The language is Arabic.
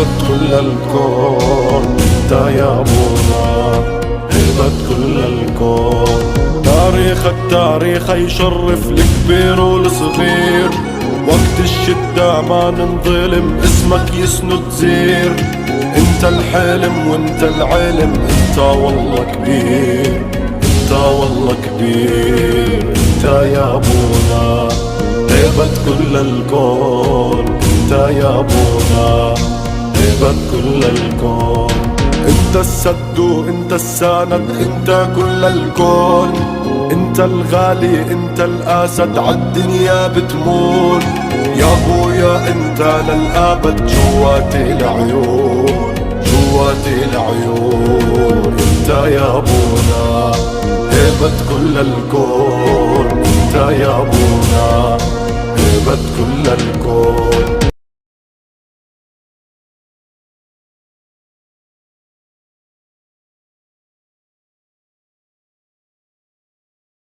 هيبة كل الكون انت يا ابونا، هيبة كل الكون. تاريخك تاريخ يشرف الكبير والصغير، وقت الشدة ما ننظلم اسمك يسند زير. انت الحلم وانت العلم، انت والله كبير، انت والله كبير. انت يا ابونا هيبة كل الكون، انت يا ابونا هيبة كل الكون. انت السد وانت السند، انت كل الكون. انت الغالي انت الاسد عالدنيا بتمون. يا ابويا انت للابد جواتي العيون، جواتي العيون. انت يا ابونا هيبة كل الكون، انت يا ابونا هيبة كل الكون.